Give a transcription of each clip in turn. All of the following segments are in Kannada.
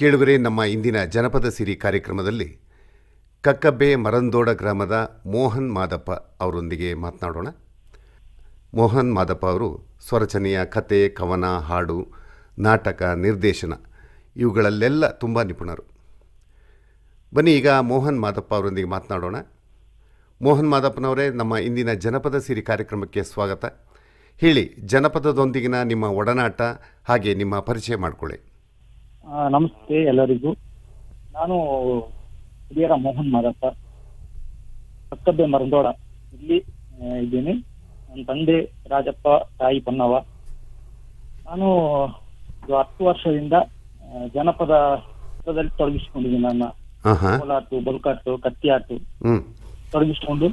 ಕೇಳುಗರೆ, ನಮ್ಮ ಇಂದಿನ ಜನಪದ ಸಿರಿ ಕಾರ್ಯಕ್ರಮದಲ್ಲಿ ಕಕ್ಕಬ್ಬೆ ಮರಂದೋಡ ಗ್ರಾಮದ ಮೋಹನ್ ಮಾದಪ್ಪ ಅವರೊಂದಿಗೆ ಮಾತನಾಡೋಣ. ಮೋಹನ್ ಮಾದಪ್ಪ ಅವರು ಸ್ವರಚನೆಯ ಕತೆ, ಕವನ, ಹಾಡು, ನಾಟಕ, ನಿರ್ದೇಶನ ಇವುಗಳಲ್ಲೆಲ್ಲ ತುಂಬ ನಿಪುಣರು. ಬನ್ನಿ ಈಗ ಮೋಹನ್ ಮಾದಪ್ಪ ಅವರೊಂದಿಗೆ ಮಾತನಾಡೋಣ. ಮೋಹನ್ ಮಾದಪ್ಪನವರೇ, ನಮ್ಮ ಇಂದಿನ ಜನಪದ ಸಿರಿ ಕಾರ್ಯಕ್ರಮಕ್ಕೆ ಸ್ವಾಗತ. ಹೇಳಿ, ಜನಪದದೊಂದಿಗಿನ ನಿಮ್ಮ ಒಡನಾಟ ಹಾಗೆ ನಿಮ್ಮ ಪರಿಚಯ ಮಾಡಿಕೊಳ್ಳಿ. ನಮಸ್ತೆ ಎಲ್ಲರಿಗೂ. ನಾನು ಹಿರಿಯರ ಮೋಹನ್ ಮಾದಪ್ಪ, ಕಕ್ಕಬ್ಬೆ ಮರಂದೋಡ ಇಲ್ಲಿ ಇದ್ದೀನಿ. ನನ್ನ ತಂದೆ ರಾಜಪ್ಪ, ತಾಯಿ ಪನ್ನವ್ವ. ನಾನು 10 ವರ್ಷದಿಂದ ಜನಪದದಲ್ಲಿ ತೊಡಗಿಸಿಕೊಂಡಿದ್ದೀನಿ. ನನ್ನ ಕೋಲಾಟು, ಬಲ್ಕಾಟು, ಕತ್ತಿಯಾಟು ತೊಡಗಿಸಿಕೊಂಡು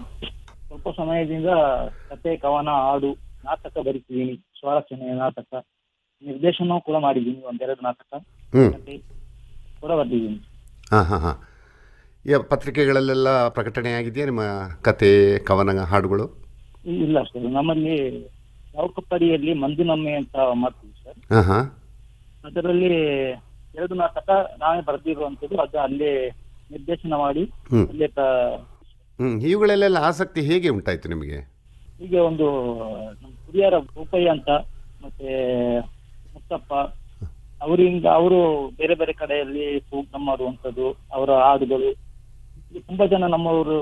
ಸ್ವಲ್ಪ ಸಮಯದಿಂದ ಕತೆ, ಕವನ, ಹಾಡು, ನಾಟಕ ಬರೀತಿದ್ದೀನಿ. ಸ್ವರಚನೆಯ ನಾಟಕ, ನಿರ್ದೇಶನ ಕೂಡ ಮಾಡಿದ್ದೀನಿ. 1-2 ನಾಟಕ ಕೂಡ ಬರ್ತಿದ್ದೀನಿ. ಪತ್ರಿಕೆಗಳಲ್ಲೆಲ್ಲ ಪ್ರಕಟಣೆ ಆಗಿದೆಯಾ ನಿಮ್ಮ ಕತೆ, ಕವನ, ಹಾಡುಗಳು? ಇಲ್ಲ ಸರ್, ನಮ್ಮಲ್ಲಿ ಚೌಕಪ್ಪಡಿಯಲ್ಲಿ ಮಂದಿನೊಮ್ಮೆ ಅಂತ ಮಾಡ್ತೀವಿ ಸರ್. ಅದರಲ್ಲಿ 2 ನಾಟಕ ನಾವೇ ಬರೆದಿರುವಂಥದ್ದು. ಅದು ಅಲ್ಲೇ ನಿರ್ದೇಶನ ಮಾಡಿ ಅಲ್ಲೇ ಇವುಗಳಲ್ಲೆಲ್ಲ ಆಸಕ್ತಿ ಹೇಗೆ ಉಂಟಾಯಿತು ನಿಮಗೆ? ಹೀಗೆ ಒಂದು ಹಿರಿಯರ ರೂಪಯ್ಯ ಅಂತ ಮತ್ತೆ ಮುತ್ತಪ್ಪ ಅವರು ಬೇರೆ ಬೇರೆ ಕಡೆಯಲ್ಲಿ ಪ್ರೋಗ್ರಾಮ್ ಮಾಡುವಂಥದ್ದು, ಅವರ ಹಾಡುಗಳು. ತುಂಬಾ ಜನ ನಮ್ಮವರು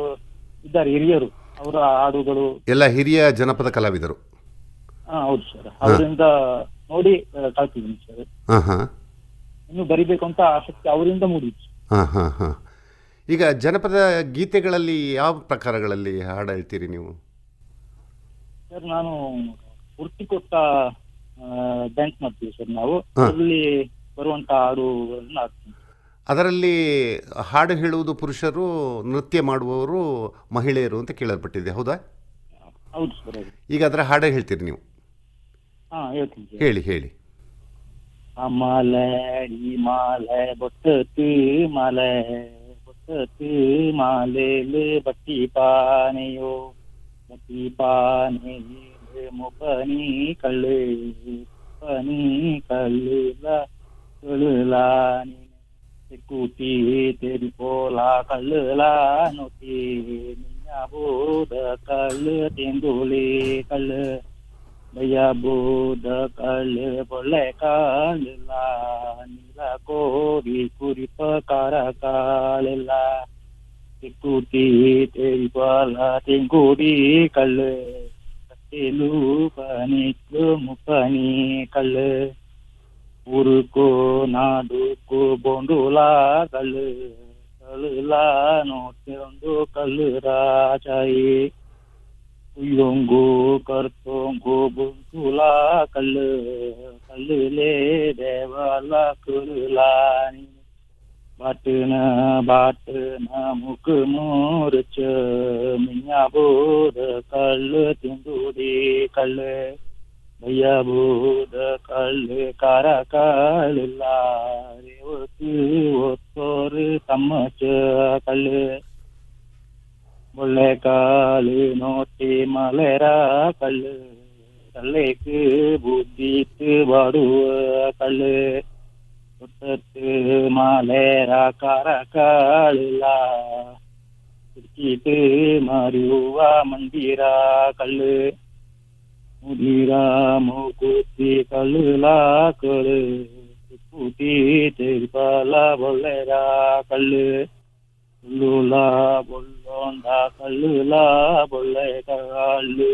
ಇದ್ದಾರೆ ಹಿರಿಯರು, ಅವರ ಹಾಡುಗಳು ಎಲ್ಲ ಹಿರಿಯ ಜನಪದ ಕಲಾವಿದರು. ಹೌದು ಸರ್, ಅವರಿಂದ ನೋಡಿ ಕಲ್ತಿದ್ದೀನಿ ಸರ್. ಇನ್ನು ಬರಿಬೇಕು ಅಂತ ಆಸಕ್ತಿ ಅವರಿಂದ ಮೂಡಿತ್ತು. ಈಗ ಜನಪದ ಗೀತೆಗಳಲ್ಲಿ ಯಾವ ಪ್ರಕಾರಗಳಲ್ಲಿ ಹಾಡು ಹೇಳ್ತೀರಿ ನೀವು? ಸರ್, ನಾನು ಪೂರ್ತಿ ಕೊಟ್ಟ ಡ್ಯಾನ್ಸ್ ಮಾಡ್ತೀವಿ ಸರ್ ನಾವು. ಅದರಲ್ಲಿ ಬರುವಂತ ಹಾಡುಗಳನ್ನ ಹಾಡ್ತೀನಿ. ಅದರಲ್ಲಿ ಹಾಡು ಹೇಳುವುದು ಪುರುಷರು, ನೃತ್ಯ ಮಾಡುವವರು ಮಹಿಳೆಯರು ಅಂತ ಕೇಳಲ್ಪಟ್ಟಿದೆ, ಹೌದಾ? ಹೌದು ಸರ್. ಈಗ ಅದರ ಹಾಡು ಹೇಳ್ತೀರಿ ನೀವು? ಹೇಳ್ತೀನಿ. ಹೇಳಿ. ಮಾಲೆ ಮಾಲೆ ಬೊಟ್ಟತ್ತು ಮಾಲೆ ಬೊಟ್ಟತ್ತು ಮಾಲೆಲು ಬಟ್ಟಿ ಪಾನೆಯೋ ಬಟ್ಟಿ ಪಾನೆ ಮುಪನಿ ಕಳ್ಳು ಪನಿ ಕಳ್ಳುಲ ಕಳ್ಳುಲಾನಿ ಕೂಟಿ ತೆರಿ ಪೋಲಾ ಕಳ್ಳುಲಾ ನೋಟಿ ನಿನ್ನ ಬೋದ ಕಳ್ಳು ತೆಂದುಳಿ ಕಳ್ಳು ಬಯ್ಯ ಬೋದ ಕಳ್ಳು ಬೊಳ್ಳೆ ಕಾಳಿಲ್ಲ ನೀಲ ಕೋರಿ ಕುರಿಪ ಕಾರ ಕಾಳಿಲ್ಲ ಕೂಟಿ ತೆರಿ ಪೋಲ ತೆಂಗುಡಿ ಕಳ್ಳು ಕಟ್ಟೆಲು ಪನಿಕ್ಕು ಮುಪನಿ ಕಳ್ಳು ಊರುಕೋ ನಾಡುಕೋ ಬೊಂಡುಲಾ ಕಳ್ಳು ಕಳ್ಳುಲ ನೋಟೊಂದು ಕಳ್ಳು ರಾಜಾಯಿ ಉಯ್ಯೊಂಗು ಕರ್ತೊಂಗು ಬುಂಟುಲಾ ಕಳ್ಳು ಕಳ್ಳುಲೇ ದೇವಾಲ ಕಳ್ಳುಲಾನಿ ಬಾಟನ ಮುಖ ಮೂರ್ಚ ಮಿಂಜ ಬೋದ ಕಳ್ಳು ತಿಂದುಡಿ ಕಳ್ಳು ಬಯ್ಯ ಬೋದ ಕಳ್ಳು ಕಾರ ಕಾಳಿಲ್ಲ ರೇವತ್ತು ಒತ್ತೋರು ತಮ್ಮಚ ಕಳ್ಳು ಒಳ್ಳೆ ಕಾಳು ನೋಟಿ ಮಲೆರ ಕಳ್ಳು ಕಳ್ಳೆக்கு ಬುದ್ಧಿತ್ತು ಬಾಡುವ ಕಳ್ಳು ಒಟ್ಟತ್ತು ಮಾಲೆರ ಕಾರ ಕಾಳಿಲ್ಲ ಕುರ್ಚಿಟ್ಟು ಮರಿಯುವ ಮಂದಿರ ಕಳ್ಳು ಮುದಿರ ಮೂಕುತ್ತಿ ಕಳ್ಳುಲ ಕಳ್ಳು ಕೂಟಿ ತಿರುಪಲ ಬೊಳ್ಳೆರ ಕಳ್ಳು ಕಳ್ಳುಲ ಬೊಳ್ಳೊಂದ ಕಳ್ಳುಲ ಬೊಳ್ಳೆ ಕಳ್ಳು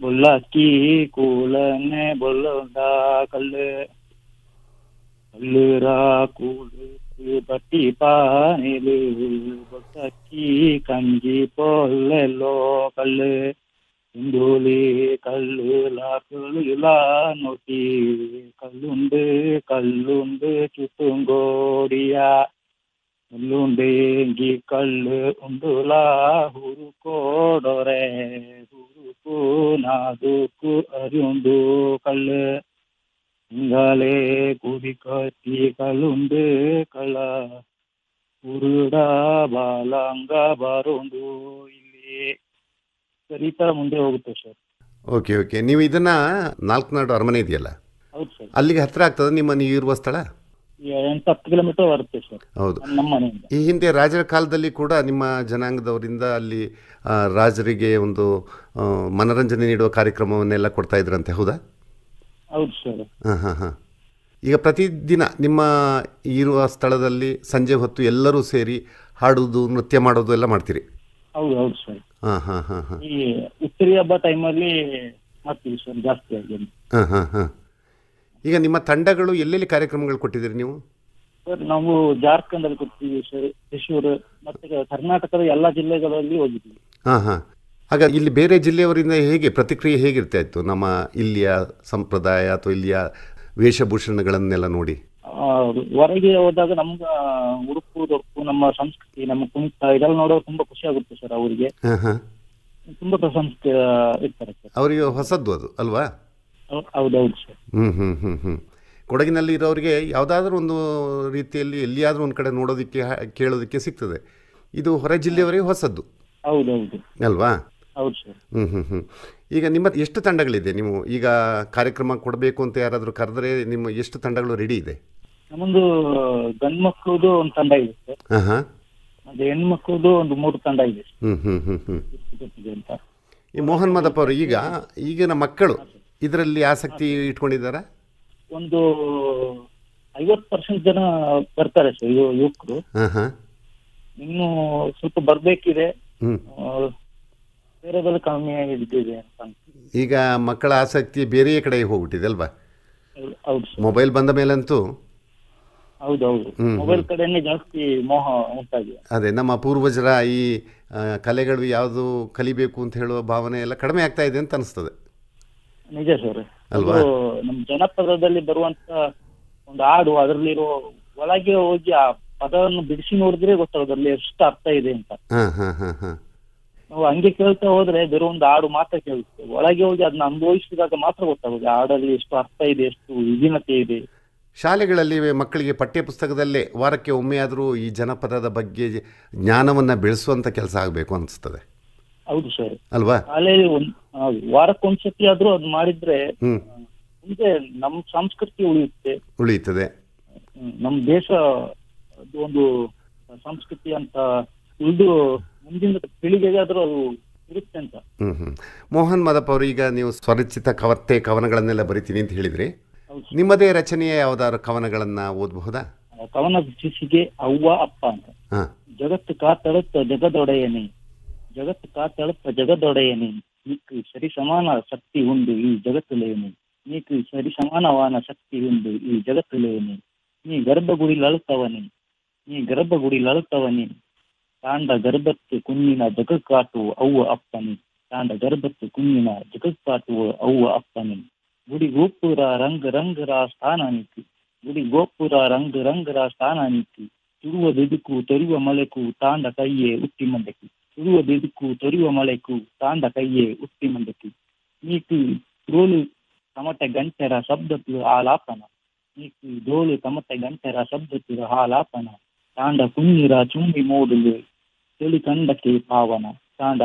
ಬೊಳ್ಳಕ್ಕಿ ಕೂಳನೆ ಬೊಳ್ಳೊಂದ ಕಳ್ಳು ಕಳ್ಳುರ ಕೂಳು ಬಟ್ಟಿ ಪಾನೆಲು ಬೊಟ್ಟಕ್ಕಿ ಕಂಜಿ ಪೊಳ್ಳೆಲ್ಲೋ ಕಳ್ಳು ಇಂದೋಲಿ ಕಳ್ಳುಲ ಕಳ್ಳುಲ ನೋಟಿ ಕಳ್ಳುಂಡು ಚುಟ್ಟುಂಗೋಡಿಯ ಕಳ್ಳುಂಡೆಂಗಿ ಕಳ್ಳು ಉಂಡುಲ ಹುರುಕೋಡೊರೆ ಹುರುಕು ನಾದುಕು ಅರಿಯುಂಡು ಕಳ್ಳು ಇಂಗಾಲೆ ಕುದಿ ಕತ್ತಿ ಕಳ್ಳುಂಡು ಕಳ್ಳ ಉರುಡ ಬಾಲಂಗ ಬರುಂಡು ಇಲ್ಲಿ. ಸರ್, ಈ ಥರ ಮುಂದೆ ಹೋಗುತ್ತೆ ಸರ್. ಓಕೆ. ನೀವು ಇದನ್ನು ನಾಲ್ಕನಾಡು ಅರಮನೆ ಇದೆಯಲ್ಲ, ಹೌದು ಸರ್. ಅಲ್ಲಿಗೆ ಹತ್ತಿರ ಆಗ್ತದೆ ನೀವು ಇರುವ ಸ್ಥಳ? 8-10 ಕಿಲೋಮೀಟರ್ ಬರುತ್ತೆ ಸರ್ ಹೌದು. ನಮ್ಮ ಮನೆಯಿಂದ. ಈ ಹಿಂದೆ ರಾಜರ ಕಾಲದಲ್ಲಿ ಕೂಡ ನಿಮ್ಮ ಜನಾಂಗದವರಿಂದ ಅಲ್ಲಿ ರಾಜರಿಗೆ ಒಂದು ಮನರಂಜನೆ ನೀಡುವ ಕಾರ್ಯಕ್ರಮವನ್ನೆಲ್ಲ ಕೊಡ್ತಾ ಇದ್ರಂತೆ, ಹೌದಾ? ಹೌದು ಸರ್. ಹಾಂ ಹಾಂ ಹಾಂ. ಈಗ ಪ್ರತಿದಿನ ನಿಮ್ಮ ಇರುವ ಸ್ಥಳದಲ್ಲಿ ಸಂಜೆ ಹೊತ್ತು ಎಲ್ಲರೂ ಸೇರಿ ಹಾಡುವುದು, ನೃತ್ಯ ಮಾಡೋದು ಎಲ್ಲ ಮಾಡ್ತೀರಿ? ಹೌದು ಹೌದು ಸರ್. ಹಾಂ ಹಾಂ ಹಾಂ ಹಾಂ ಈ ಉತ್ತರಿ ಹಬ್ಬ ಟೈಮಲ್ಲಿ ಮಾಡ್ತೀವಿ ಸರ್ ಜಾಸ್ತಿ ಆಗಿ. ಹಾಂ ಹಾಂ ಹಾಂ. ಈಗ ನಿಮ್ಮ ತಂಡಗಳು ಎಲ್ಲೆಲ್ಲಿ ಕಾರ್ಯಕ್ರಮಗಳು ಕೊಟ್ಟಿದ್ದೀರಿ ನೀವು? ಸರ್ ನಾವು ಜಾರ್ಖಂಡಲ್ಲಿ ಕೊಡ್ತೀವಿ ಸರ್, ತ್ರಿಶೂರ್ ಮತ್ತೆ ಕರ್ನಾಟಕದ ಎಲ್ಲ ಜಿಲ್ಲೆಗಳಲ್ಲಿ ಹೋಗಿದ್ದೀವಿ. ಹಾಂ ಹಾಂ. ಆಗ ಇಲ್ಲಿ ಬೇರೆ ಜಿಲ್ಲೆಯವರಿಂದ ಹೇಗೆ ಪ್ರತಿಕ್ರಿಯೆ ಹೇಗಿರ್ತಾ ಇತ್ತು ನಮ್ಮ ಇಲ್ಲಿಯ ಸಂಪ್ರದಾಯ ಅಥವಾ ಇಲ್ಲಿಯ ವೇಷಭೂಷಣಗಳನ್ನೆಲ್ಲ ನೋಡಿ? ಹೊರಗೆ ಹೋದಾಗ ನಮ್ಗ ಉಡುಪು ತೊಡುಪು, ನಮ್ಮ ಸಂಸ್ಕೃತಿ, ನಮ್ಮ ಕುಣಿತ ಇದೆಲ್ಲ ನೋಡೋದು ತುಂಬಾ ಖುಷಿ ಆಗುತ್ತೆ ಸರ್. ಅವರಿಗೆ ಹಾಂ ಹಾಂ. ತುಂಬಾ ಪ್ರಶಂಸೆ ಇರ್ತಾರೆ ಸರ್. ಅವರಿಗೆ ಹೊಸದ್ದು ಅದು ಅಲ್ವಾ? ಹೌದೌದು ಸರ್. ಕೊಡಗಿನಲ್ಲಿ ಇರೋರಿಗೆ ಯಾವುದಾದ್ರೂ ಒಂದು ರೀತಿಯಲ್ಲಿ ಎಲ್ಲಿಯಾದರೂ ಒಂದು ಕಡೆ ನೋಡೋದಕ್ಕೆ ಕೇಳೋದಕ್ಕೆ ಸಿಗ್ತದೆ. ಇದು ಹೊರ ಜಿಲ್ಲೆಯವರಿಗೆ ಹೊಸದ್ದು. ಹೌದೌದು ಅಲ್ವಾ? ಹೌದು ಸರ್. ಈಗ ನಿಮ್ಮ ಎಷ್ಟು ತಂಡಗಳಿದೆ? ನೀವು ಈಗ ಕಾರ್ಯಕ್ರಮ ಕೊಡಬೇಕು ಅಂತ ಯಾರಾದರೂ ಕರೆದರೆ ನಿಮ್ಮ ಎಷ್ಟು ತಂಡಗಳು ರೆಡಿ ಇದೆ? ನಮ್ಮೊಂದು ಗಂಡು ಮಕ್ಕಳದು ಒಂದು ತಂಡ ಇದೆ ಸರ್. ಹಾಂ ಹಾಂ. ಅದೇ ಹೆಣ್ಮಕ್ಳದು ಒಂದು 3 ತಂಡ ಇದೆ ಅಂತ. ಈ ಮೋಹನ್ ಮಾದಪ್ಪ ಅವರು ಈಗಿನ ಮಕ್ಕಳು ಇದರಲ್ಲಿ ಆಸಕ್ತಿ ಇಟ್ಕೊಂಡಿದ್ದಾರಾ? ಒಂದು 50% ಜನ ಬರ್ತಾರೆ ಸರ್ ಯುವಕರು. ಇನ್ನು ಸ್ವಲ್ಪ ಬರ್ಬೇಕಿದೆ, ಬೇರೆದೆಲ್ಲ ಕಮ್ಮಿ ಆಗಿದ್ದಿದೆ ಅಂತ. ಈಗ ಮಕ್ಕಳ ಆಸಕ್ತಿ ಬೇರೆ ಕಡೆ ಹೋಗ್ಬಿಟ್ಟಿದೆ ಅಲ್ವಾ? ಹೌದು ಸರ್. ಮೊಬೈಲ್ ಬಂದ ಮೇಲಂತೂ ಹೌದೌದು, ಮೊಬೈಲ್ ಕಡೆನೇ ಜಾಸ್ತಿ ಮೋಹ ಉಂಟಾಗಿದೆ. ಅದೇ ನಮ್ಮ ಪೂರ್ವಜರ ಈ ಕಲೆಗಳು ಯಾವುದು ಕಲಿಬೇಕು ಅಂತ ಹೇಳುವ ಭಾವನೆ ಎಲ್ಲ ಕಡಿಮೆ ಆಗ್ತಾ ಇದೆ ಅಂತ ಅನಿಸ್ತದೆ. ನಿಜ ಸರ್ ಅಲ್ವಾ? ನಮ್ಮ ಜನಪದದಲ್ಲಿ ಬರುವಂತ ಒಂದು ಹಾಡು, ಅದರಲ್ಲಿರೋ ಒಳಗೆ ಹೋಗಿ ಆ ಪದವನ್ನು ಬಿಡಿಸಿ ನೋಡಿದ್ರೆ ಗೊತ್ತಾಗೋದು ಅಲ್ಲಿ ಎಷ್ಟು ಅರ್ಥ ಇದೆ ಅಂತ. ನಾವು ಹಂಗೆ ಕೇಳ್ತಾ ಹೋದ್ರೆ ಬೇರೆ ಒಂದು ಹಾಡು ಮಾತ್ರ ಕೇಳುತ್ತೆ, ಒಳಗೆ ಹೋಗಿ ಅದನ್ನ ಅನುಭವಿಸಿದಾಗ ಮಾತ್ರ ಗೊತ್ತಾಗೋದು ಆ ಹಾಡಲ್ಲಿ ಎಷ್ಟು ಅರ್ಥ ಇದೆ, ಎಷ್ಟು ವಿಭಿನ್ನತೆ ಇದೆ. ಶಾಲೆಗಳಲ್ಲಿ ಮಕ್ಕಳಿಗೆ ಪಠ್ಯ ಪುಸ್ತಕದಲ್ಲೇ ವಾರಕ್ಕೆ ಒಮ್ಮೆಯಾದರೂ ಈ ಜನಪದದ ಬಗ್ಗೆ ಜ್ಞಾನವನ್ನು ಬೆಳೆಸುವಂಥ ಕೆಲಸ ಆಗಬೇಕು ಅನಿಸ್ತದೆ. ಹೌದು ಸರ್ ಅಲ್ವಾ? ಶಾಲೆಯಲ್ಲಿ ವಾರಕ್ಕೊಂದ್ಸತಿ ಆದ್ರೂ ಅದು ಮಾಡಿದ್ರೆ ಮುಂದೆ ನಮ್ಮ ಸಂಸ್ಕೃತಿ ಉಳಿಯುತ್ತದೆ, ನಮ್ಮ ದೇಶ ಒಂದು ಸಂಸ್ಕೃತಿ ಅಂತ ಉಳಿದು ಮುಂದಿನ ಪೀಳಿಗೆಗೆ ಆದ್ರೂ ಅದು ಇರುತ್ತೆ ಅಂತ. ಮೋಹನ್ ಮಾದಪ್ಪ ಅವರು, ಈಗ ನೀವು ಸ್ವರಚಿತ ಕವನಗಳನ್ನೆಲ್ಲ ಬರಿತೀನಿ ಅಂತ ಹೇಳಿದ್ರಿ. ನಿಮ್ಮದೇ ರಚನೆಯ ಯಾವ್ದಾದ್ರು ಕವನಗಳನ್ನ ಓದಬಹುದಾ? ಕವನ ಶಿಶಿಗೆ ಅವ್ವ ಅಪ್ಪ ಅಂತ. ಜಗತ್ತು ಕಾತಳುತ್ತ ಜಗದೊಡೆಯನೇ, ಜಗತ್ತು ಕಾತಳುತ್ತ ಜಗದೊಡೆಯನೇ, ನೀಕು ಸರಿ ಸಮಾನ ಶಕ್ತಿ ಉಂಡು ಈ ಜಗತ್ತುಲೇನೆ, ನೀಕು ಸರಿ ಸಮಾನವಾನ ಶಕ್ತಿ ಉಂಡು ಈ ಜಗತ್ತುಲೇನೆ, ನೀ ಗರ್ಭಗುಡಿಲಳುತ್ತವನೇ, ನೀ ಗರ್ಭಗುಡಿಲಳುತ್ತವನೇ, ತಾಂಡ ಗರ್ಭತ್ತು ಕುഞ്ഞിನ ಜಗಕ್ಕಾಟುವ ಅವ್ವ ಅಪ್ಪನೇ, ತಾಂಡ ಗರ್ಭತ್ತು ಕುഞ്ഞിನ ಜಗಕ್ಕಾಟುವ ಅವ್ವ ಅಪ್ಪನೇ, ಗುಡಿ ಗೋಪುರ ರಂಗ ರಂಗರ ಸ್ಥಾನ ನೀತಿ, ಗುಡಿ ಗೋಪುರ ರಂಗ ರಂಗರ ಸ್ಥಾನ ನೀತಿ, ತುರುವ ಬೆದುಕು ತೊರುವ ಮಳೆಕು ತಾಂಡ ಕೈಯೇ ಉಟ್ಟಿ ಮಂಡಕಿ, ತುರುವ ಬೆದುಕು ತೊರುವ ಮಳೆಕು ತಾಂಡ ಕೈಯೇ ಉಟ್ಟಿ ಮಂಡಕಿ, ನೀಕು ಡೋಲು ತಮಟೆ ಗಂಟೆರ ಶಬ್ದತ್ತು ಆಲಾಪನ, ನೀಕು ಡೋಲು ತಮಟೆ ಗಂಟೆರ ಶಬ್ದತ್ತು ಆಲಾಪನ, ತಾಂಡ ಕುഞ്ഞിರ ಚುಮ್ಮಿ ಮೋಡಲು ತೆಳಿ ಕಂಡಕ್ಕೆ ಪಾವನ, ತಾಂಡ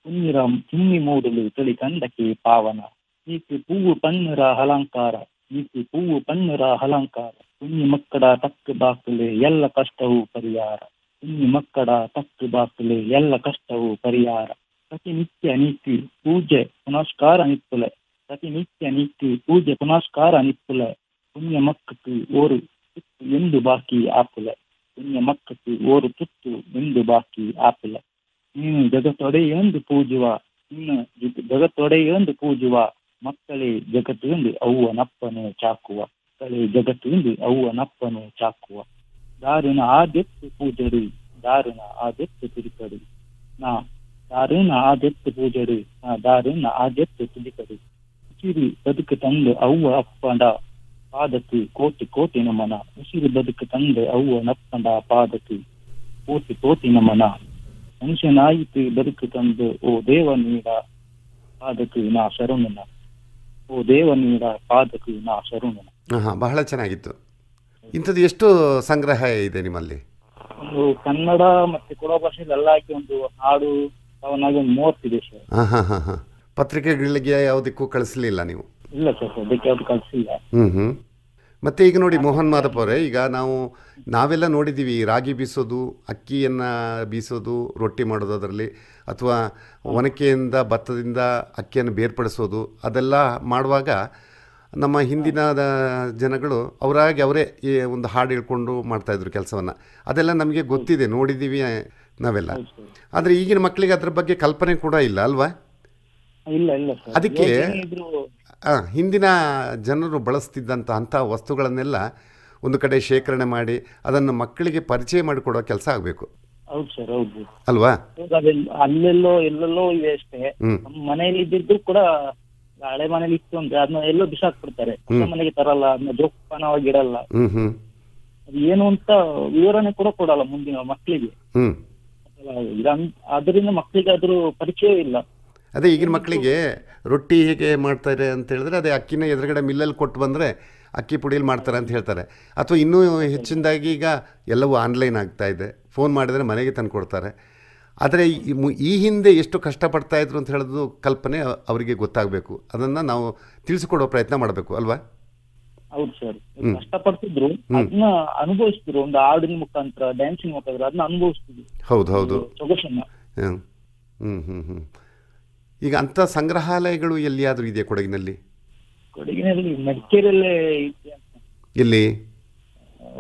ಕುഞ്ഞിರ ಚುಮ್ಮಿ ಮೋಡಲು ತೆಳಿ ಕಂಡಕ್ಕೆ ಪಾವನ, ನೀಕು ಪೂವು ಪನ್ನರ ಅಲಂಕಾರ, ನೀಕು ಪೂವು ಪನ್ನರ ಅಲಂಕಾರ, ಕುഞ്ഞി ಮಕ್ಕಳ ತಕ್ಕ ಬಾಕಲೆ ಎಲ್ಲ ಕಷ್ಟವೂ ಪರಿಹಾರ, ಕುഞ്ഞി ಮಕ್ಕಳ ತಕ್ಕ ಬಾಕಲೆ ಎಲ್ಲ ಕಷ್ಟವೂ ಪರಿಹಾರ, ಪ್ರತಿನಿತ್ಯ ನೀತಿ ಪೂಜೆ ಪುನಸ್ಕಾರ ನಿಪ್ಪುಲೆ, ಪ್ರತಿನಿತ್ಯ ನೀತಿ ಪೂಜೆ ಪುನಸ್ಕಾರ ನಿಪ್ಪುಲೆ, ಕುഞ്ഞി ಮಕ್ಕಕ್ಕೆ ಓರು ತುತ್ತು ಎಂದು ಬಾಕಿ ಆಪುಲೆ, ಕುഞ്ഞി ಮಕ್ಕಕ್ಕೆ ಓರು ತುತ್ತು ಎಂದು ಬಾಕಿ ಆಪುಲೆ, ನೀನು ಜಗತ್ತೊಡೆಯೊಂದು ಪೂಜುವ, ನೀನು ಜಗತ್ತೊಡೆಯೊಂದು ಪೂಜುವ, ಮಕ್ಕಳೇ ಜಗತ್ತು ಅವ್ವನಪ್ಪನು ಚಾಕುವ, ಮಕ್ಕಳೇ ಜಗತ್ತು ಅವ್ವನಪ್ಪನು ಚಾಕುವ, ದಾರುಣ ಆದೆತ್ತು ಪೂಜರು, ದಾರುಣ ಆದೆತ್ತು ತಿರುಕಡು, ನಾ ದಾರುಣ ಆದೆತ್ತು ಪೂಜರು, ನಾ ದಾರುಣ ಆದೆತ್ತು ತಿರುಕಡು, ಉಸಿರು ಬದುಕು ತಂದು ಅವ್ವ ಅಪ್ಪಂಡ ಪಾದಕ್ಕೆ ಕೋಟಿ ಕೋಟಿ ನಮನ, ಉಸಿರು ಬದುಕು ತಂದು ಅವ್ವನಪ್ಪಂಡ ಪಾದಕ್ಕೆ ಕೋಟಿ ಕೋಟಿ ನಮನ, ಮನುಷ್ಯನಾಯಿತು ಬದುಕು ತಂದು ಓ ದೇವ ನೀಡ ಪಾದಕ್ಕೆ ನಾ ಶರಣನ, ಓ ದೇವ ನೀಡ ಪಾದಕ್ಕೆ ನಾ ಶರಣನ. ಬಹಳ ಚೆನ್ನಾಗಿತ್ತು. ಇಂಥದ್ದು ಎಷ್ಟು ಸಂಗ್ರಹ ಇದೆ ನಿಮ್ಮಲ್ಲಿ? ಒಂದು ಕನ್ನಡ ಮತ್ತೆ ಕೊಡವ ಭಾಷೆಯಲ್ಲಿ ಎಲ್ಲ ಹಾಕಿ ಒಂದು ಹಾಡು ಅವನಾಗಿ ಒಂದು 30 ಇದೆ ಸರ್. ಪತ್ರಿಕೆಗಳಿಗೆ ಯಾವುದಕ್ಕೂ ಕಳಿಸಲಿಲ್ಲ ನೀವು? ಇಲ್ಲ ಸರ್, ಅದಕ್ಕೆ ಯಾವ್ದು ಕಳಿಸಿಲ್ಲ. ಮತ್ತು ಈಗ ನೋಡಿ ಮೋಹನ್ ಮಾದಪ್ಪ ಅವರೇ, ಈಗ ನಾವೆಲ್ಲ ನೋಡಿದ್ದೀವಿ ರಾಗಿ ಬೀಸೋದು, ಅಕ್ಕಿಯನ್ನು ಬೀಸೋದು, ರೊಟ್ಟಿ ಮಾಡೋದು ಅದರಲ್ಲಿ, ಅಥವಾ ಒನಕೆಯಿಂದ ಭತ್ತದಿಂದ ಅಕ್ಕಿಯನ್ನು ಬೇರ್ಪಡಿಸೋದು, ಅದೆಲ್ಲ ಮಾಡುವಾಗ ನಮ್ಮ ಹಿಂದಿನ ಜನಗಳು ಅವರಾಗಿ ಅವರೇ ಈ ಒಂದು ಹಾಡು ಹೇಳ್ಕೊಂಡು ಮಾಡ್ತಾಯಿದ್ರು ಕೆಲಸವನ್ನು. ಅದೆಲ್ಲ ನಮಗೆ ಗೊತ್ತಿದೆ, ನೋಡಿದ್ದೀವಿ ನಾವೆಲ್ಲ. ಆದರೆ ಈಗಿನ ಮಕ್ಕಳಿಗೆ ಅದ್ರ ಬಗ್ಗೆ ಕಲ್ಪನೆ ಕೂಡ ಇಲ್ಲ ಅಲ್ವಾ? ಇಲ್ಲ ಇಲ್ಲ ಸರ್. ಅದಕ್ಕೆ ಇದ್ರು ಹಿಂದಿನ ಜನರು ಬಳಸ್ತಿದ್ದಂಥ ಅಂಥ ವಸ್ತುಗಳನ್ನೆಲ್ಲ ಒಂದು ಕಡೆ ಶೇಖರಣೆ ಮಾಡಿ ಅದನ್ನು ಮಕ್ಕಳಿಗೆ ಪರಿಚಯ ಮಾಡಿಕೊಡೋ ಕೆಲಸ ಆಗಬೇಕು. ಹೌದು ಸರ್, ಹೌದು ಅಲ್ವಾ? ಅಲ್ಲೆಲ್ಲೋ ಎಲ್ಲೆಲ್ಲೋ ಇವೆ ಅಷ್ಟೇ. ನಮ್ಮ ಮನೆಯಲ್ಲಿ ಇದ್ದಿದ್ದು ಕೂಡ ಹಳೆ ಮನೇಲಿ ಇತ್ತು ಅಂದ್ರೆ ಅದನ್ನ ಎಲ್ಲೋ ಬಿಸಾಕ್ಬಿಡ್ತಾರೆ, ಹೊಸ ಮನೆಗೆ ತರಲ್ಲ, ಅದನ್ನ ಜೋಪಾನವಾಗಿ ಇಡಲ್ಲ. ಅದು ಏನು ಅಂತ ವಿವರಣೆ ಕೂಡ ಕೊಡಲ್ಲ ಮುಂದಿನ ಮಕ್ಕಳಿಗೆ. ಅದರಿಂದ ಮಕ್ಕಳಿಗೆ ಅದ್ರ ಪರಿಚಯ ಇಲ್ಲ. ಅದೇ ಈಗಿನ ಮಕ್ಕಳಿಗೆ ರೊಟ್ಟಿ ಹೇಗೆ ಮಾಡ್ತಾರೆ ಅಂತ ಹೇಳಿದ್ರೆ ಅದೇ ಅಕ್ಕಿನ ಎದುರುಗಡೆ ಮಿಲ್ಲಲ್ಲಿ ಕೊಟ್ಟು ಬಂದರೆ ಅಕ್ಕಿ ಪುಡಿಯಲ್ಲಿ ಮಾಡ್ತಾರೆ ಅಂತ ಹೇಳ್ತಾರೆ. ಅಥವಾ ಇನ್ನೂ ಹೆಚ್ಚಿನದಾಗಿ ಈಗ ಎಲ್ಲವೂ ಆನ್ಲೈನ್ ಆಗ್ತಾ ಇದೆ, ಫೋನ್ ಮಾಡಿದರೆ ಮನೆಗೆ ತಂದು ಕೊಡ್ತಾರೆ. ಆದರೆ ಈ ಹಿಂದೆ ಎಷ್ಟು ಕಷ್ಟಪಡ್ತಾಯಿದ್ರು ಅಂತ ಹೇಳೋದು ಕಲ್ಪನೆ ಅವರಿಗೆ ಗೊತ್ತಾಗಬೇಕು. ಅದನ್ನು ನಾವು ತಿಳಿಸಿಕೊಡೋ ಪ್ರಯತ್ನ ಮಾಡಬೇಕು ಅಲ್ವಾ? ಹೌದು ಸರ್, ಕಷ್ಟಪಡ್ತಿದ್ರು, ಅದನ್ನ ಅನುಭವಿಸ್ತಿದ್ರು. ಒಂದು ಹಾಡಿನ ಮುಖಾಂತರ, ಡ್ಯಾನ್ಸಿಂಗ್ ಮುಖಾಂತರ ಅದನ್ನ ಅನುಭವಿಸ್ತಿದ್ರು. ಹೌದು ಹೌದು. ಸೊಗಸನ್ನ. ಈಗ ಅಂಥ ಸಂಗ್ರಹಾಲಯಗಳು ಎಲ್ಲಿಯಾದರೂ ಇದೆಯಾ ಕೊಡಗಿನಲ್ಲಿ? ಕೊಡಗಿನಲ್ಲಿ ಮಡಿಕೇರಿಯಲ್ಲೇ ಇದೆ. ಎಲ್ಲಿ?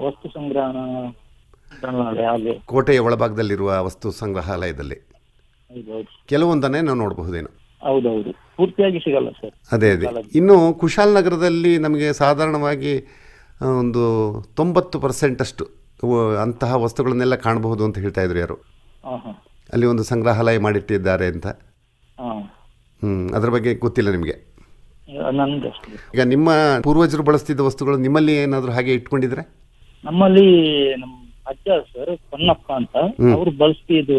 ವಸ್ತು ಸಂಗ್ರಹಾಲಯ, ಕೋಟೆಯ ಒಳಭಾಗದಲ್ಲಿರುವ ವಸ್ತು ಸಂಗ್ರಹಾಲಯದಲ್ಲಿ ಕೆಲವೊಂದನ್ನೇ ನಾವು ನೋಡಬಹುದೇನೋ. ಹೌದೌದು, ಪೂರ್ತಿಯಾಗಿ ಸಿಗಲ್ಲ ಸರ್. ಅದೇ ಅದೇ. ಇನ್ನು ಕುಶಾಲನಗರದಲ್ಲಿ ನಮಗೆ ಸಾಧಾರಣವಾಗಿ ಒಂದು 90% ಅಷ್ಟು ಅಂತಹ ವಸ್ತುಗಳನ್ನೆಲ್ಲ ಕಾಣಬಹುದು ಅಂತ ಹೇಳ್ತಾ ಇದ್ರು ಯಾರು. ಅಲ್ಲಿ ಒಂದು ಸಂಗ್ರಹಾಲಯ ಮಾಡಿಟ್ಟಿದ್ದಾರೆ ಅಂತ. ಅದ್ರ ಬಗ್ಗೆ ಗೊತ್ತಿಲ್ಲ ನಿಮಗೆ? ಈಗ ನಿಮ್ಮ ಪೂರ್ವಜರು ಬಳಸ್ತಿದ್ದ ವಸ್ತುಗಳು ನಿಮ್ಮಲ್ಲಿ ಏನಾದರೂ ಹಾಗೆ ಇಟ್ಕೊಂಡಿದ್ರೆ? ನಮ್ಮಲ್ಲಿ ನಮ್ಮ ಅಜ್ಜ ಸರ್ ಪೊನ್ನಪ್ಪ ಅಂತ, ಅವರು ಬಳಸ್ತಿದ್ದು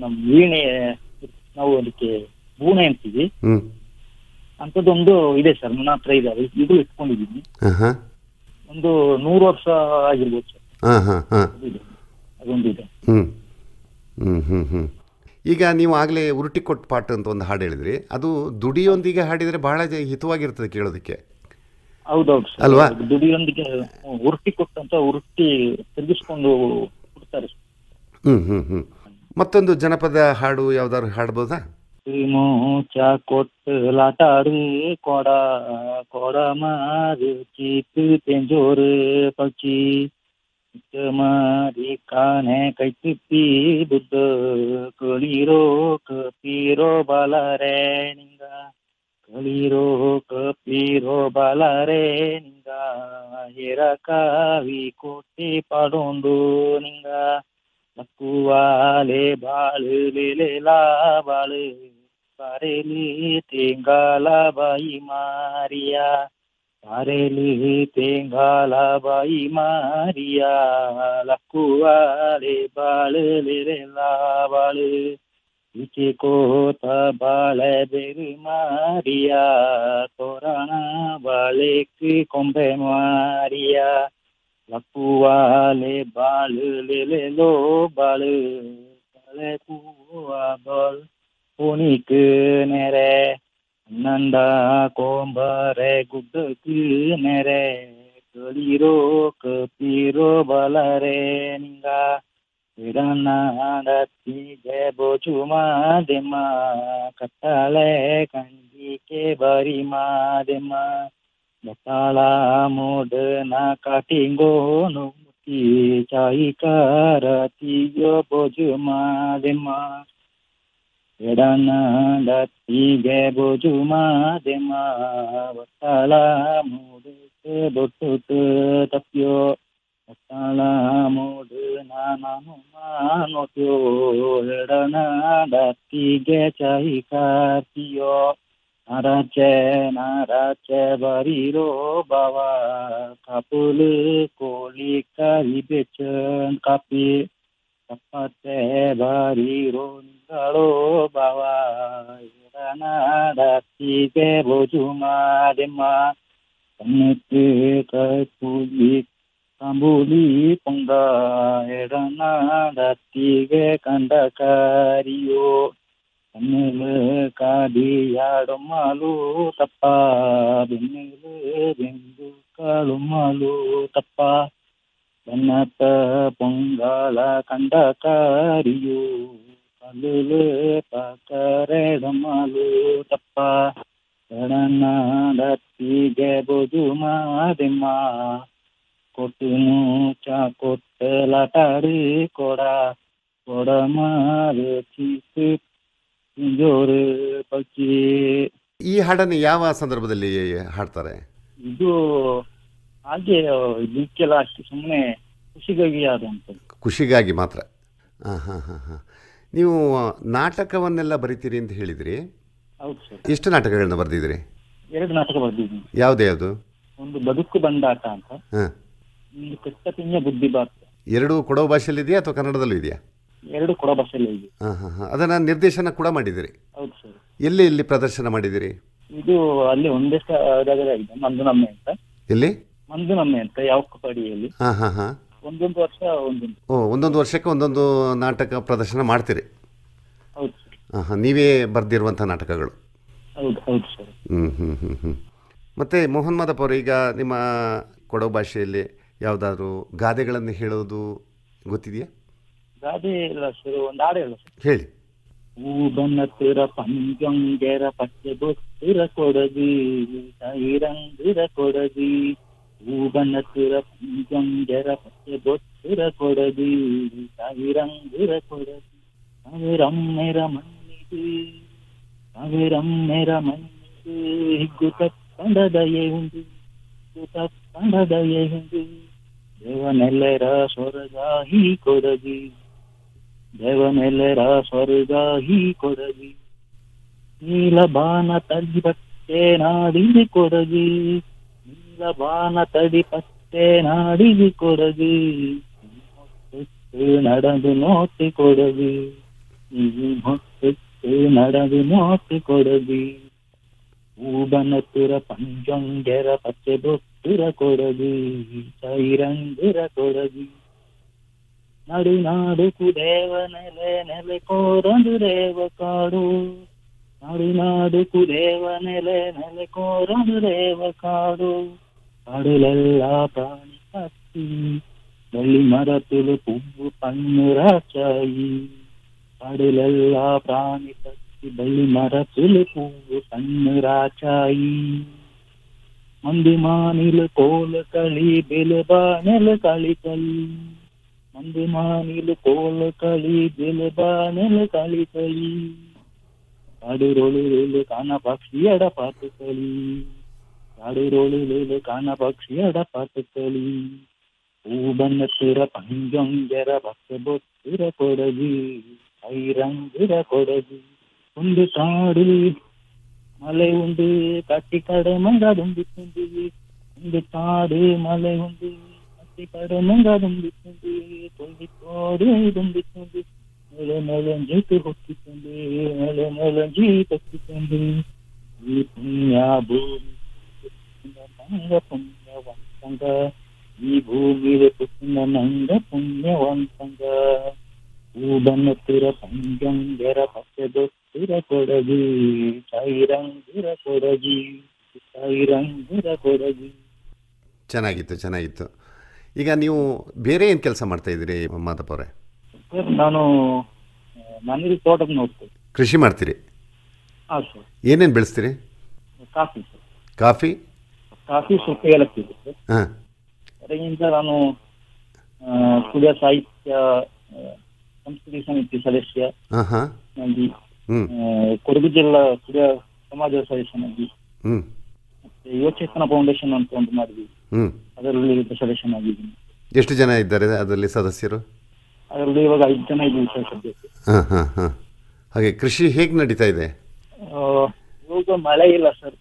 ನಮ್ಮ ವೀಣೆ, ನಾವು ಅದಕ್ಕೆ ಬೂಣೆ ಅಂತೀವಿ, ಅಂತದೊಂದು ಇದೆ ಸರ್ ನನ್ನ ಹತ್ರ ಇದೆ. ಇದು ಇಟ್ಕೊಂಡಿದ್ದೀನಿ, ಒಂದು 100 ವರ್ಷ ಆಗಿರ್ಬೋದು ಸರ್. ಅದೊಂದು ಇದೆ. ಈಗ ನೀವು ಆಗಲೇ ಉರುಟಿ ಕೊಟ್ಟು ಪಾಠ ಅಂತ ಒಂದು ಹಾಡು ಹೇಳಿದ್ರಿ, ಅದು ದುಡಿಯೊಂದಿಗೆ ಹಾಡಿದರೆ ಬಹಳ ಹಿತವಾಗಿರ್ತದೆ ಕೇಳೋದಕ್ಕೆ. ಹೌದೌದು ಅಲ್ವಾ? ದುಡಿಯೊಂದಿಗೆ ಉರುಟಿ ಕೊಟ್ಟಂತ ಉರುಟಿ ತಿರುಗಿಸ್ಕೊಂಡು ಕೊಡ್ತಾರೆ. ಮತ್ತೊಂದು ಜನಪದ ಹಾಡು ಯಾವ್ದಾದ್ರು ಹಾಡ್ಬೋದಾ? ಮೂಚ ಕೊಟ್ಟಲಾಟಾಡು ಕೊಡ ಕೊಡ ಮಾರು ಚೀತು ತೆಂಜೋರು ಪಕ್ಷಿ ಮಾರಿ ಕಾನೆ ಕೈತುಪ್ಪಿ ಬುದ್ಧ ಕಳಿರೋ ಕಪೀರೋ ಬಾಲರೇ ನಿಂಗ ಕಳಿರೋ ಕಪೀರೋ ಬಾಲರೇ ನಿಂಗ ಹೇರ ಕಾವಿ ಕೋಟೆ ಪಾಡೋಂದು ನಿಂಗ ಲಕ್ಕುವಾಲೆ ಬಾಳು ಲೇಲಾ ಬಾಳು ಬಾರೇಲಿ ತೇಂಗಾಲ ಬಾಯಿ ಮಾರಿಯಾ ಬಾರೇಲಿ ತೇಂಗಾಲ ಬಾಯಿ ಮಾರಿಯಾ ಲಕ್ಕುವಾಲೆ ಬಾಳು ಲೇಲಾ ಬಾಳು ಈಚೆ ಕೋತ ಬಾಳೆ ಬೆರು ಮಾರಿಯಾ ತೋರಣ ಬಾಳೆಕ್ಕೆ ಕೊಂಬೆ ಮಾರಿಯಾ ಲಕ್ಕುವಾಲೆ ಬಾಳು ಲೇಲೋ ಬಾಳು ಬಾಳೆ ಹೂವ ಬಾಳು ಪೋಣಿಕ್ ನೆರೆ ನಂದ ಕೊಂಬರೆ ಗುಡ್ಡಕ್ಕೆ ನೆರೆ ಕಳಿರೋ ಕಪೀರೋ ಬಲರೆ ನಿಂಗ ವಿಡನಾಡತ್ತಿಗೆ ಬೋಚು ಮಾದೆಮ್ಮ ಕಟ್ಟಳೆ ಕಂಡಿಕೆ ಬರಿ ಮಾದೆಮ್ಮ ಬತಾಳ ಮೋಡನ ಕಾಟಿಂಗೋನು ಮುತಿ ಚಾಯಿಕಾರತಿಯೋ ಬೋಜು ಮಾದೆಮ್ಮ ಎಡನಾಡತ್ತಿಗೆ ಬೋಜು ಮಾದೆಮ್ಮ ಬತಾಳ ಮೋಡಕ್ಕೆ ಬೊಟ್ಟು ತಪ್ಪಿಯೋ ಬತಾಳ ಮೋಡು ನಾನು ಮಾನೋಟ್ಯೋ ಎಡನಾಡತ್ತಿಗೆ ಚಾಯಿಕಾರ್ತಿಯೋ ನಾರಾಚೆ ಬರೀರೋ ಬಾವಾ ಕಾಪುಲು ಕೋಳಿ ಕಾಯಿ ಬೆಚ್ಚನ್ ಕಾಪಿ ಕಪ್ಪತ್ತೆ ಬರೀರೋ ನಿಂಗಳೋ ಬಾವಾ ಎಡನಾಡತ್ತಿಗೆ ಬೋಜು ಮಾದೆಮ್ಮ ಕಣ್ಣಕ್ಕೆ ಕೈಪುಲಿ ಕಂಬುಲಿ ಪೊಂಗ ಎಡನಾಡತ್ತಿಗೆ ಕಂಡಕಾರಿಯೋ ಬೆನ್ನೆಲು ಕಾದಿಯಾಡೊಮ್ಮಲು ತಪ್ಪ ಬೆನ್ನೆಲು ಬೆಂದು ಕಾಳುಮಲು ತಪ್ಪ ಬೆನ್ನತ್ತ ಪೊಂಗಾಲ ಕಂಡ ಕಾರಿಯು ಕಲ್ಲುಲು ಪಕರೆಡಮಲು ತಪ್ಪ ದತ್ತಿಗೆ ಬುದು ಮಾದೆಮ್ಮ ಕೊಟ್ಟುನು ಚಾ ಕೊಟ್ಟಲಾಟಾಡಿ ಕೊಡ ಕೊಡ ಮಾರು ಚೀಸು ಜೋರು ಪಕ್ಷಿ. ಈ ಹಾಡನ್ನು ಯಾವ ಸಂದರ್ಭದಲ್ಲಿ ಹಾಡ್ತಾರೆ? ಇದು ಹಾಗೆ ಇದಕ್ಕೆಲ್ಲ ಅಷ್ಟು ಸುಮ್ಮನೆ ಖುಷಿಗಾಗಿ ಆದಂಥದ್ದು. ಖುಷಿಗಾಗಿ ಮಾತ್ರ. ಹಾಂ ಹಾಂ ಹಾಂ ಹಾಂ. ನೀವು ನಾಟಕವನ್ನೆಲ್ಲ ಬರಿತೀರಿ ಅಂತ ಹೇಳಿದ್ರಿ. ಹೌದು ಸರ್. ಎಷ್ಟು ನಾಟಕಗಳನ್ನ ಬರೆದಿದ್ದೀರಿ? 2 ನಾಟಕ ಬರೆದಿದ್ದೀನಿ. ಯಾವುದು? ಒಂದು ಬದುಕು ಬಂದಾಟ ಅಂತ, ಹಾಂ. ಒಂದು ಕೆಟ್ಟಪಿಂಜ ಬುದ್ಧಿ ಬಾರ್ತ. ಎರಡೂ ಕೊಡೋ ಭಾಷೆಯಲ್ಲಿ ಇದೆಯಾ ಅಥವಾ ಕನ್ನಡದಲ್ಲೂ ಇದೆಯಾ? 2 ಕೊಡ ಭಾಷೆಯಲ್ಲಿ ಇದೆ. ಹಾಂ ಹಾಂ ಹಾಂ. ಅದನ್ನು ನಿರ್ದೇಶನ ಕೂಡ ಮಾಡಿದ್ದೀರಿ? ಹೌದು ಸರ್. ಎಲ್ಲಿ ಪ್ರದರ್ಶನ ಮಾಡಿದ್ದೀರಿ? ಇದು ಅಲ್ಲಿ ಒಂದೇ ಜಾಗದಲ್ಲಿ ಆಗಿದೆ, ಮಂದುನಮ್ಮೆ ಅಂತ. ಎಲ್ಲಿ? ಮಂದುನಮ್ಮೆ ಅಂತ ಯಾವಕಪಾಡಿಯಲ್ಲಿ. ಹಾಂ ಹಾಂ ಹಾಂ. ಒಂದೊಂದು ವರ್ಷ ಒಂದೊಂದು. ಒಂದೊಂದು ವರ್ಷಕ್ಕೆ ಒಂದೊಂದು ನಾಟಕ ಪ್ರದರ್ಶನ ಮಾಡ್ತೀರಿ? ಹೌದು ಸರ್. ಹಾಂ ಹಾಂ. ನೀವೇ ಬರೆದಿರುವಂಥ ನಾಟಕಗಳು? ಹೌದು ಹೌದು ಸರ್. ಮತ್ತು ಮೋಹನ್ ಮಾದಪ್ಪ ಅವರು, ಈಗ ನಿಮ್ಮ ಕೊಡೋ ಭಾಷೆಯಲ್ಲಿ ಯಾವುದಾದ್ರೂ ಗಾದೆಗಳನ್ನು ಹೇಳೋದು ಗೊತ್ತಿದೆಯಾ? ಗಾದೆ ಇಲ್ಲ ಸರ್, ಒಂದು ಹಾಡು ಇಲ್ಲ ಸರ್. ಹೇಳಿ. ಊಬನ್ನತ್ತಿರ ಪಂಜಂಗೆರ ಪಚ್ಚೆ ಬೊತ್ತಿರ ಕೊಡಗಿ ಐರಂಗಿರ ಕೊಡಗಿ. ಊಬನ್ನತ್ತಿರ ಪಂಜಂಗೆರ ಪಚ್ಚೆ ಬೊತ್ತಿರ ಕೊಡಗಿ ಐರಂಗಿರ ಕೊಡಗಿ. ಸಾವಿರಮ್ಮೆರ ಮಣ್ಣಿಗೆ ಸಾವಿರಮ್ಮೆರ ಮಣ್ಣಿಗೆ ಹಿಗ್ಗು ತಪ್ಪಂಡದಯೇ ಉಂಡು ತಪ್ಪಂಡದಯೇ ಉಂಡು. ದೇವನೆಲ್ಲರ ಸ್ವರ್ಗ ಹೀ ಕೊಡಗಿ ದೇವನೆಲ್ಲರ ಸ್ವರ್ಗ ಹೀ ಕೊಡಗಿ. ನೀಲಬಾನ ತಡಿ ಪಟ್ಟೆ ನಾಡಿಗೆ ಕೊಡಗಿ ನೀಲಬಾನ ತಡಿ ಪಟ್ಟೆ ನಾಡಿಗೆ ಕೊಡಗಿ. ನಡೆದು ನೋಟಿ ಕೊಡಗಿ ಹೊತ್ತು ನಡೆದು ನೋಟಿ ಕೊಡಗಿ. ಊಬನತ್ತುರ ಪಂಜಂಗೆರ ಪಚ್ಚೆ ಬೊತ್ತುರ ಕೊಡಗಿ ಚೈರಂಗಿರ ಕೊಡಗಿ. ನಡು ನಾಡು ಕುದೇವ ನೆಲೆ ನೆಲೆ ಕೋರಂದು ರೇವ ಕಾಡು. ನಾಡು ನಾಡು ಕುದೇವ ನೆಲೆ ನೆಲೆ ಕೋರಂದು ರೇವ ಕಾಡು. ಕಾಡುಲೆಲ್ಲ ಪ್ರಾಣಿ ಪಕ್ಷಿ ಬಳ್ಳಿ ಮರ ತುಳು ಪೂವು ಪಣ್ಣು ರಾಚಾಯಿ. ಕಾಡುಲೆಲ್ಲ ಪ್ರಾಣಿ ಪಕ್ಷಿ ಬಳ್ಳಿ ಮರ ತುಳು ಪೂವು ಪಣ್ಣು ರಾಚಾಯಿ. ಮಂದಿ ಮಾನಿಲು ಕೋಲು ಕಳಿ ಬೆಲೆಬಾ ನೆಲ ಕಳಿ ಕಳಿ. ಮಂದಿ ಮಾನಿಲು ಕೋಲು ಕಳಿ ಬೆಲೆಬಾ ನೆಲ ಕಳಿ ಕಳಿ. ಕಾಡು ರೋಳು ಕಾನ ಪಕ್ಷಿ ಎಡ ಪಾತು ಕಳಿ. ಕಾಡು ರೋಳು ಕಾನ ಪಕ್ಷಿ ಎಡ ಪಾತು ಕಳಿ. ಹೂಬನ್ನತ್ತಿರ ಪಂಜಂಗೆರ ಭಕ್ತ ಬೊತ್ತಿರ ಕೊಡಗಿ ಐರಂಗಿರ ಕೊಡಗಿ. ಒಂದು ಕಾಡು ಮಲೆ ಉಂಡು ಕಟ್ಟಿ ಕಡೆ ಮಂಗದುಂಬಿಸುಂಡಿ. ಒಂದು ಕಾಡು ಮಲೆ ಉಂಡು ಕಟ್ಟಿ ಕಡೆ ಮಂಗದುಂಬಿಸುಂಡಿ. ಕೊಲ್ಲಿ ಕೋಡು ದುಂಬಿಸುಂಡಿ. ನೆಲೆ ನೆಲೆ ಜೀತು ಹೊಕ್ಕಿಸುಂಡಿ ನೆಲೆ ನೆಲೆ ಜೀತು ಹೊಕ್ಕಿಸುಂಡಿ. ಈ ಪುಣ್ಯ ಭೂಮಿ ನಂಗ ಪುಣ್ಯವಂತಂಗ. ಈ ಭೂಮಿಗೆ ಪುಣ್ಯ ನಂಗ ಪುಣ್ಯವಂತಂಗ. ಊಬನ್ನತ್ತಿರ ಪಂಜಂಗೆರ ಪಚ್ಚೆ ಬೊತ್ತಿರ ಕೊಡಗಿ ಚೈರಂಗಿರ ಕೊಡಗಿ ಚೈರಂಗಿರ ಕೊಡಗಿ. ಚೆನ್ನಾಗಿತ್ತು ಚೆನ್ನಾಗಿತ್ತು. ಈಗ ನೀವು ಬೇರೆ ಏನು ಕೆಲಸ ಮಾಡ್ತಾ ಇದ್ದೀರಿ ಮಾದಪ್ಪ ಅವರೇ? ಸರ್, ನಾನು ಮನೇಲಿ ತೋಟದ ನೋಡ್ತೇನೆ. ಕೃಷಿ ಮಾಡ್ತೀರಿ? ಹಾಂ ಸರ್. ಏನೇನು ಬೆಳೆಸ್ತೀರಿ? Coffee sir. ಕಾಫಿ ಸ್ವಲ್ಪ ಏಲಕ್ಕಿ ಇದೆ ಸರ್. ಹಾಂ. ಅದರಿಂದ ನಾನು ಕುಡಿಯ ಸಾಹಿತ್ಯ ಸಂಸ್ಕೃತಿ ಸಮಿತಿ ಸದಸ್ಯ ನಾಗಿ, ಕೊಡಗು ಜಿಲ್ಲಾ ಕುಡಿಯ ಸಮಾಜದ ಸದಸ್ಯನಾಗಿ, ಮತ್ತೆ ಯುವಚೇತನ ಫೌಂಡೇಶನ್ ಅಂತ ಒಂದು ಮಾಡಿದ್ವಿ, ಅದರಲ್ಲಿ ಸದಸ್ಯನಾಗಿದ್ದೀನಿ. ಎಷ್ಟು ಜನ ಇದ್ದಾರೆ ಅದರಲ್ಲಿ ಸದಸ್ಯರು? ಅದರಲ್ಲಿ ಇವಾಗ 5 ಜನ ಇದ್ದೀವಿ ಸರ್ ಸದ್ಯಕ್ಕೆ. ಹಾಗೆ ಕೃಷಿ ಹೇಗೆ ನಡೀತಾ ಇದೆ? ಇವಾಗ ಮಳೆ ಇಲ್ಲ ಸರ್,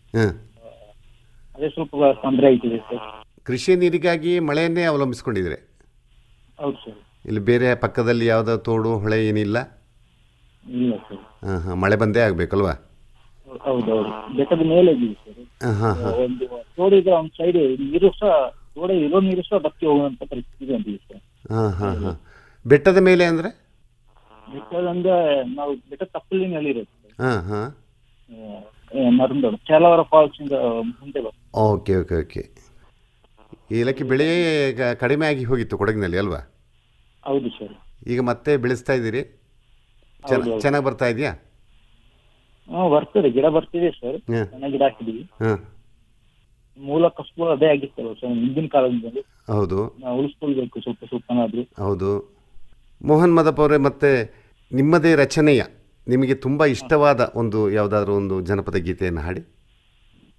ಅದೇ ಸ್ವಲ್ಪ ತೊಂದರೆ ಆಯ್ತಿದೆ ಸರ್. ಕೃಷಿ ನೀರಿಗಾಗಿ ಮಳೆಯನ್ನೇ ಅವಲಂಬಿಸ್ಕೊಂಡಿದ್ರೆ? ಹೌದು ಸರ್. ಇಲ್ಲಿ ಬೇರೆ ಪಕ್ಕದಲ್ಲಿ ಯಾವುದೋ ತೋಡು ಹೊಳೆ ಏನಿಲ್ಲ? ಇಲ್ಲ ಸರ್. ಮಳೆ ಬಂದೇ ಆಗಬೇಕಲ್ವಾ? ಹೌದೌದು, ಬೆಟ್ಟದ ಮೇಲೆ ಇದ್ದೀವಿ ಸರ್. ಒಂದು ತೋಡು ಇದೆ, ಒಂದು ಸೈಡ್ ನೀರು ಸಹ ತೋಡ ಇರೋ ನೀರು ಸಹ ಬತ್ತಿ ಹೋಗುವಂತ ಪರಿಸ್ಥಿತಿ ಬಂದಿದೆ ಸರ್. ಬೆಟ್ಟದ ಮೇಲೆ ಅಂದರೆ? ಬೆಟ್ಟದಂದ್ರೆ ನಾವು ಬೆಟ್ಟ ತಪ್ಪಲಿನಲ್ಲಿ ಇರೋದು ಮರುಂದೋಡು ಚೇಲವರ ಫಾಲ್ಸ್ ಇಂದ ಮುಂದೆ ಬರ್ತದೆ. Okay okay okay. ಏಲಕ್ಕಿ ಬೆಳೆ ಕಡಿಮೆ ಆಗಿ ಹೋಗಿತ್ತು ಕೊಡಗಿನಲ್ಲಿ ಅಲ್ವಾ? ಹೌದು ಸರ್. ಈಗ ಮತ್ತೆ ಬೆಳೆಸ್ತಾ ಇದ್ದೀರಿ? ಹೌದು. ಚೆನ್ನಾಗಿ ಬರ್ತಾ ಇದೆಯಾ? ಬರ್ತದೆ, ಗಿಡ ಬರ್ತಿದೆ ಸರ್. ಹಾಂ ಚೆನ್ನಾಗಿ ಗಿಡ ಹಾಕಿದೀವಿ. ಹಾಂ. ಮೂಲ ಕಸುಬು ಅದೇ ಆಗಿತ್ತಲ್ಲ ಸರ್ ಹಿಂದಿನ ಕಾಲದಲ್ಲಿ. ಹೌದು ನಾವು ಉಳಿಸ್ಕೊಳ್ಬೇಕು ಸ್ವಲ್ಪ ಸ್ವಲ್ಪನಾದ್ರೂ. ಹೌದು. ಮೋಹನ್ ಮಾದಪ್ಪ ಅವರೇ, ಮತ್ತೆ ನಿಮ್ಮದೇ ರಚನೆಯ ನಿಮಗೆ ತುಂಬ ಇಷ್ಟವಾದ ಒಂದು ಯಾವುದಾದ್ರೂ ಒಂದು ಜನಪದ ಗೀತೆಯನ್ನು ಹಾಡಿ.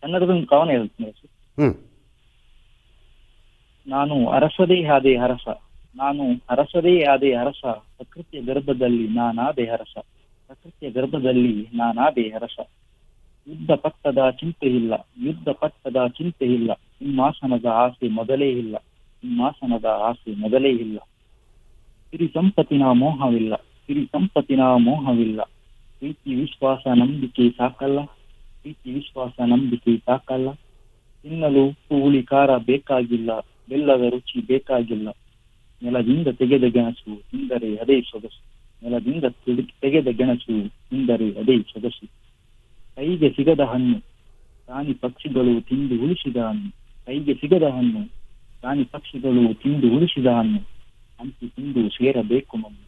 ಕನ್ನಡದ ಒಂದು ಕವನ ಹೇಳ್ತೀನಿ ಸರ್. ಹ್ಞೂ. ನಾನು ಅರಸದೇ ಆದೆ ಅರಸ, ನಾನು ಅರಸದೇ ಆದೆ ಅರಸ, ಪ್ರಕೃತಿಯ ಗರ್ಭದಲ್ಲಿ ನಾನಾದೆ ಅರಸ, ಪ್ರಕೃತಿಯ ಗರ್ಭದಲ್ಲಿ ನಾನಾದೆ ಅರಸ. ಯುದ್ಧ ಪಟ್ಟದ ಚಿಂತೆ ಇಲ್ಲ, ಯುದ್ಧ ಪಟ್ಟದ ಚಿಂತೆ ಇಲ್ಲ, ಸಿಂಹಾಸನದ ಆಸೆ ಮೊದಲೇ ಇಲ್ಲ, ಸಿಂಹಾಸನದ ಆಸೆ ಮೊದಲೇ ಇಲ್ಲ. ಸಿರಿ ಸಂಪತ್ತಿನ ಮೋಹವಿಲ್ಲ, ಸಿರಿ ಸಂಪತ್ತಿನ ಮೋಹವಿಲ್ಲ, ಪ್ರೀತಿ ವಿಶ್ವಾಸ ನಂಬಿಕೆ ಸಾಕಲ್ಲ, ಪ್ರೀತಿ ವಿಶ್ವಾಸ ನಂಬಿಕೆ ಸಾಕಲ್ಲ. ತಿನ್ನಲು ಉಪ್ಪು ಹುಳಿ ಖಾರ ಬೇಕಾಗಿಲ್ಲ, ಬೆಲ್ಲದ ರುಚಿ ಬೇಕಾಗಿಲ್ಲ, ನೆಲದಿಂದ ತೆಗೆದ ಗೆಣಸು ತಿಂದರೆ ಅದೇ ಸೊಗಸು, ನೆಲದಿಂದ ತೆಗೆದ ಗೆಣಸು ತಿಂದರೆ ಅದೇ ಸೊಗಸು. ಕೈಗೆ ಸಿಗದ ಹಣ್ಣು ಪ್ರಾಣಿ ಪಕ್ಷಿಗಳು ತಿಂದು ಉಳಿಸಿದ ಹಣ್ಣು, ಕೈಗೆ ಸಿಗದ ಹಣ್ಣು ಪ್ರಾಣಿ ಪಕ್ಷಿಗಳು ತಿಂದು ಉಳಿಸಿದ ಹಣ್ಣು, ಹಂಚಿ ತಿಂದು ಸೇರಬೇಕು ಮಣ್ಣು,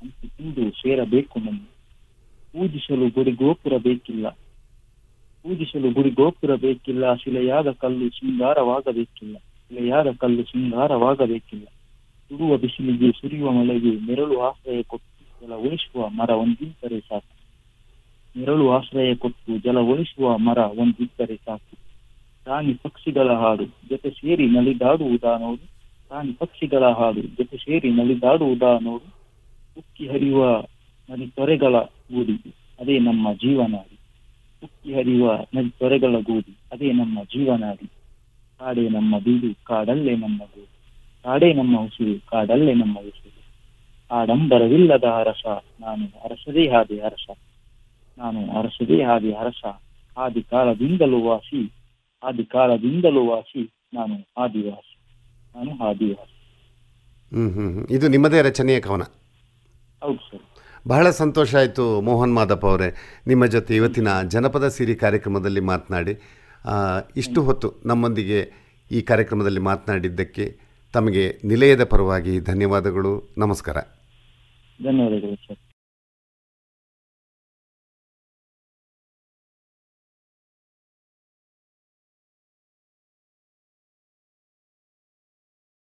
ಹಂಚಿ ತಿಂದು ಸೇರಬೇಕು ಮಣ್ಣು. ಪೂಜಿಸಲು ಗುಡಿ ಗೋಪುರ ಬೇಕಿಲ್ಲ, ಪೂಜಿಸಲು ಗುಡಿ ಗೋಪುರ ಬೇಕಿಲ್ಲ, ಶಿಲೆಯಾದ ಕಲ್ಲು ಶೃಂಗಾರವಾಗಬೇಕಿಲ್ಲ, ಶಿಲೆಯಾದ ಕಲ್ಲು ಶೃಂಗಾರವಾಗಬೇಕಿಲ್ಲ. ಸುಡುವ ಬಿಸಿಲಿಗೆ ಸುರಿಯುವ ಮಳೆಗೆ ನೆರಳು ಆಶ್ರಯ ಕೊಟ್ಟು ಜಲ ಉಳಿಸುವ ಮರ ಒಂದಿದ್ದರೆ ಸಾಕು, ನೆರಳು ಆಶ್ರಯ ಕೊಟ್ಟು ಜಲ ಉಳಿಸುವ ಮರ ಒಂದಿದ್ದರೆ ಸಾಕು. ಪ್ರಾಣಿ ಪಕ್ಷಿಗಳ ಹಾಡು ಜೊತೆ ಸೇರಿ ನಲಿದಾಡುವುದಾ ನೋಡು, ಪ್ರಾಣಿ ಪಕ್ಷಿಗಳ ಹಾಡು ಜೊತೆ ಸೇರಿ ನಲಿದಾಡುವುದಾ ನೋಡು. ಉಕ್ಕಿ ಹರಿಯುವ ನದಿ ತೊರೆಗಳ ಗೂಡಿ ಅದೇ ನಮ್ಮ ಜೀವನಾಡಿ, ಉಕ್ಕಿ ಹರಿಯುವ ನದಿ ತೊರೆಗಳ ಗೂಡಿ ಅದೇ ನಮ್ಮ ಜೀವನಾಡಿ. ಕಾಡೇ ನಮ್ಮ ಬೀಡು ಕಾಡಲ್ಲೇ ನಮ್ಮ ಗೂಡು, ಕಾಡೇ ನಮ್ಮ ಉಸಿರು ಕಾಡಲ್ಲೇ ನಮ್ಮ ಉಸಿರು. ಆಡಂಬರವಿಲ್ಲದ ಅರಸ, ನಾನು ಅರಸದೇ ಆದೆ ಅರಸ, ನಾನು ಅರಸದೇ ಆದೆ ಅರಸ. ಆದಿ ಕಾಲದಿಂದಲೂ ವಾಸಿ, ಆದಿ ಕಾಲದಿಂದಲೂ ವಾಸಿ, ನಾನು ಆದಿವಾಸಿ, ನಾನು ಆದಿವಾಸಿ. ಇದು ನಿಮ್ಮದೇ ರಚನೆಯ ಕವನ? ಹೌದು ಸರ್. ಬಹಳ ಸಂತೋಷ ಆಯಿತು ಮೋಹನ್ ಮಾದಪ್ಪ ಅವರೇ, ನಿಮ್ಮ ಜೊತೆ ಇವತ್ತಿನ ಜನಪದ ಸಿರಿ ಕಾರ್ಯಕ್ರಮದಲ್ಲಿ ಮಾತನಾಡಿ. ಇಷ್ಟು ಹೊತ್ತು ನಮ್ಮೊಂದಿಗೆ ಈ ಕಾರ್ಯಕ್ರಮದಲ್ಲಿ ಮಾತನಾಡಿದ್ದಕ್ಕೆ ತಮಗೆ ನಿಲಯದ ಪರವಾಗಿ ಧನ್ಯವಾದಗಳು. ನಮಸ್ಕಾರ. ಧನ್ಯವಾದಗಳು ಸರ್.